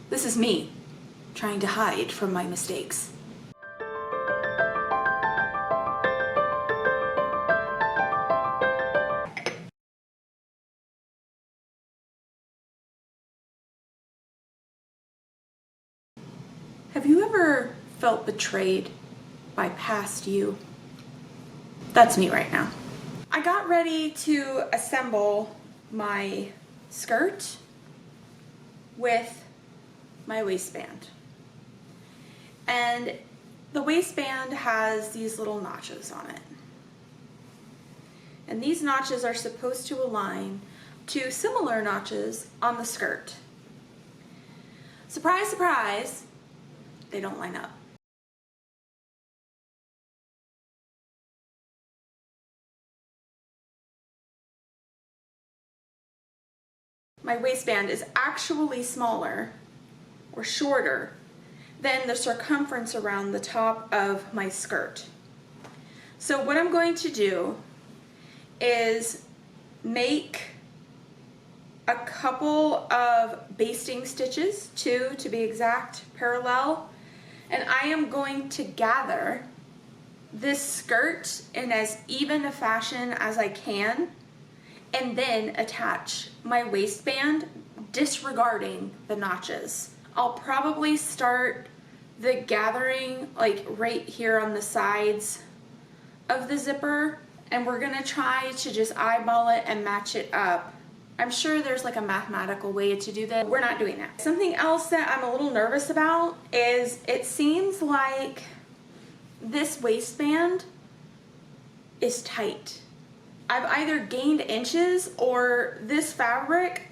This is me, trying to hide from my mistakes. Have you ever felt betrayed by past you? That's me right now. I got ready to assemble my skirt with my waistband. And the waistband has these little notches on it. And these notches are supposed to align to similar notches on the skirt. Surprise, surprise, they don't line up. My waistband is actually smaller or shorter than the circumference around the top of my skirt. So what I'm going to do is make a couple of basting stitches, 2 to be exact, parallel, and I am going to gather this skirt in as even a fashion as I can, and then attach my waistband disregarding the notches. I'll probably start the gathering like right here on the sides of the zipper, and we're gonna try to just eyeball it and match it up. I'm sure there's like a mathematical way to do that. We're not doing that. Something else that I'm a little nervous about is it seems like this waistband is tight. I've either gained inches or this fabric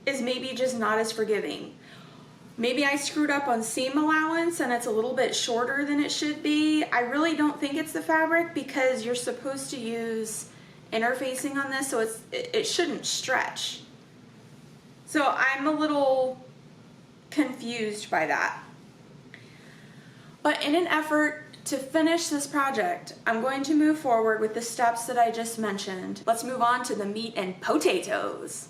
is maybe just not as forgiving. Maybe I screwed up on seam allowance and it's a little bit shorter than it should be. I really don't think it's the fabric because you're supposed to use interfacing on this, so it shouldn't stretch. So I'm a little confused by that. But in an effort to finish this project, I'm going to move forward with the steps that I just mentioned. Let's move on to the meat and potatoes.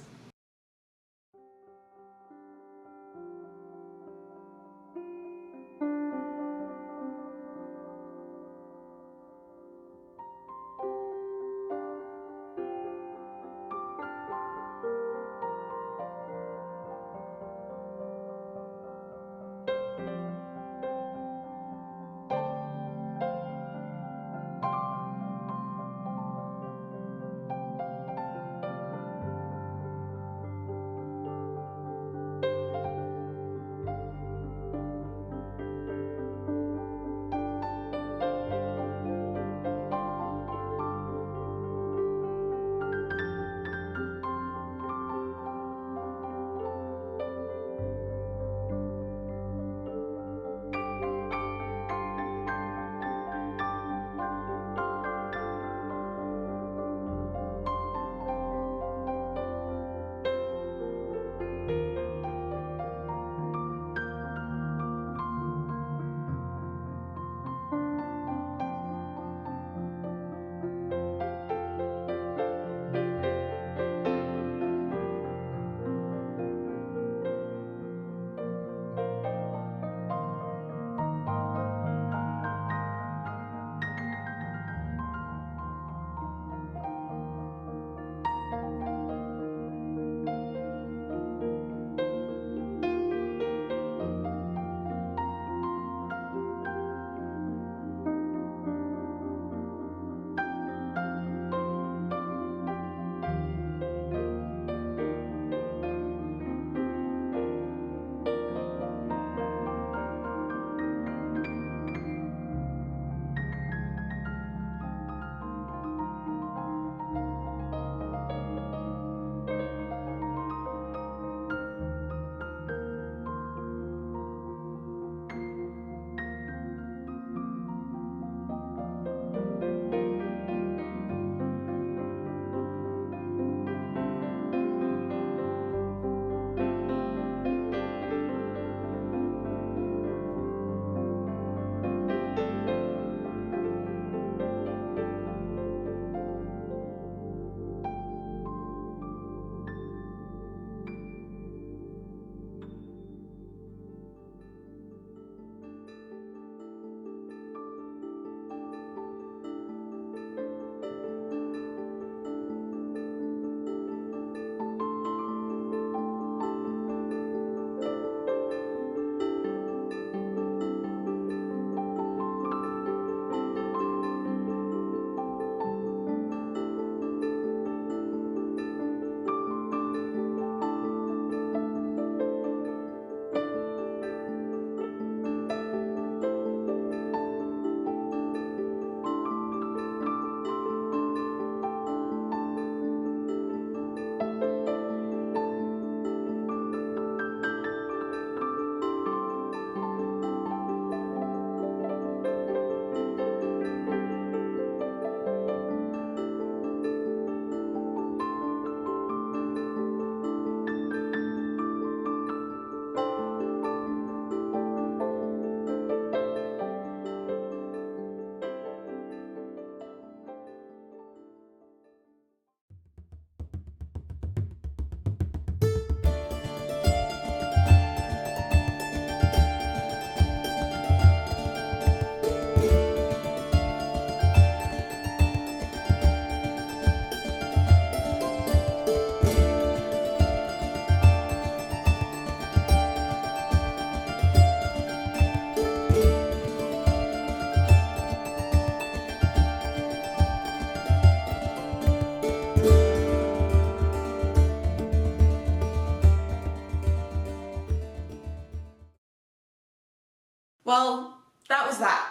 Well, that was that.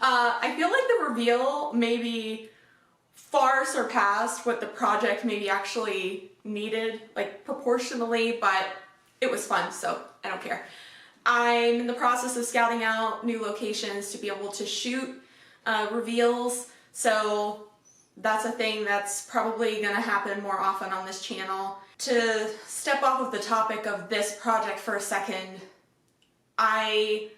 I feel like the reveal maybe far surpassed what the project maybe actually needed, like proportionally, but it was fun, so I don't care. I'm in the process of scouting out new locations to be able to shoot reveals, so that's a thing that's probably gonna happen more often on this channel. To step off of the topic of this project for a second, I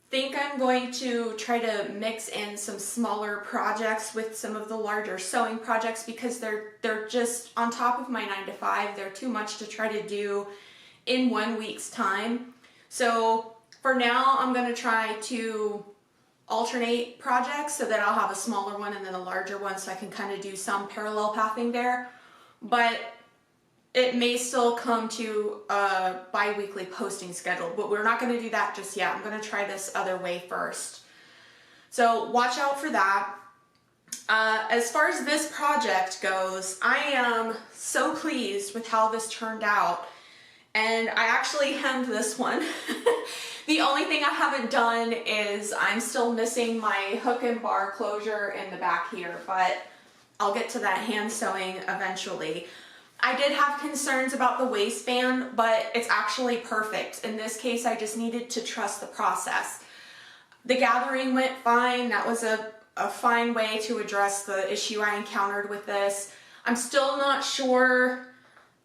think I'm going to try to mix in some smaller projects with some of the larger sewing projects because they're just on top of my 9 to 5. They're too much to try to do in 1 week's time. So for now, I'm going to try to alternate projects so that I'll have a smaller one and then a larger one so I can kind of do some parallel pathing there. But it may still come to a bi-weekly posting schedule, but we're not going to do that just yet. I'm going to try this other way first. So watch out for that. As far as this project goes, I am so pleased with how this turned out. And I actually hemmed this one. The only thing I haven't done is I'm still missing my hook and bar closure in the back here, but I'll get to that hand sewing eventually. I did have concerns about the waistband, but it's actually perfect. In this case, I just needed to trust the process. The gathering went fine. That was a fine way to address the issue I encountered with this. I'm still not sure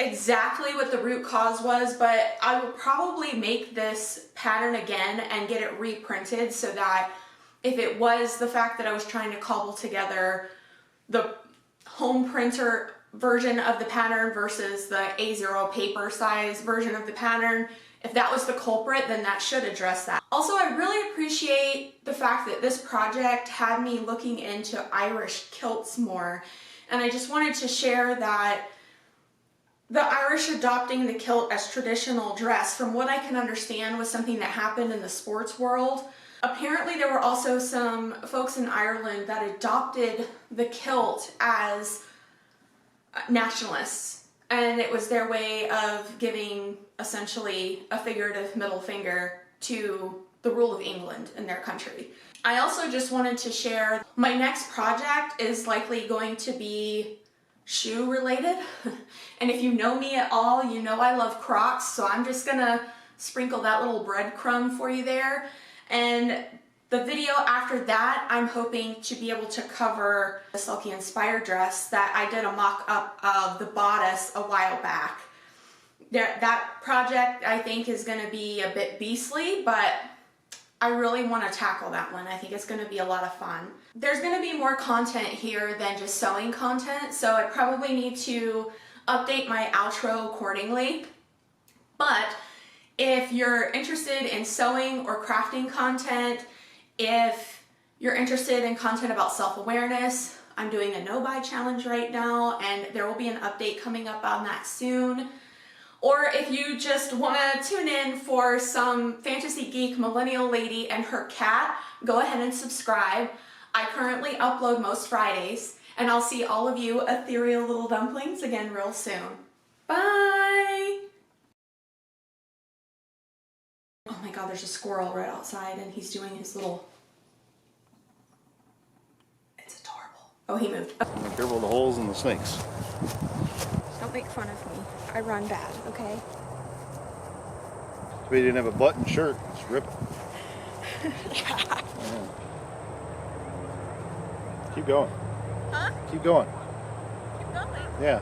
exactly what the root cause was, but I will probably make this pattern again and get it reprinted so that if it was the fact that I was trying to cobble together the home printer version of the pattern versus the A0 paper size version of the pattern, if that was the culprit, then that should address that. Also, I really appreciate the fact that this project had me looking into Irish kilts more, and I just wanted to share that the Irish adopting the kilt as traditional dress, from what I can understand, was something that happened in the sports world. Apparently there were also some folks in Ireland that adopted the kilt as nationalists, and it was their way of giving essentially a figurative middle finger to the rule of England in their country. I also just wanted to share my next project is likely going to be shoe related. And if you know me at all, you know I love Crocs, so I'm just gonna sprinkle that little breadcrumb for you there. And the video after that, I'm hoping to be able to cover the Silky Inspired dress that I did a mock-up of the bodice a while back. That project, I think, is going to be a bit beastly, but I really want to tackle that one. I think it's going to be a lot of fun. There's going to be more content here than just sewing content, so I probably need to update my outro accordingly. But if you're interested in sewing or crafting content, if you're interested in content about self-awareness, I'm doing a no-buy challenge right now, and there will be an update coming up on that soon. Or if you just want to tune in for some fantasy geek millennial lady and her cat, go ahead and subscribe. I currently upload most Fridays, and I'll see all of you ethereal little dumplings again real soon. Bye! Oh my god, there's a squirrel right outside and he's doing his little... It's adorable. Oh, he moved. Be careful of the holes and the snakes. Don't make fun of me. I run bad, okay? So he didn't have a button shirt. Just rip it. Yeah. Yeah. Keep going. Huh? Keep going. Keep going. Yeah.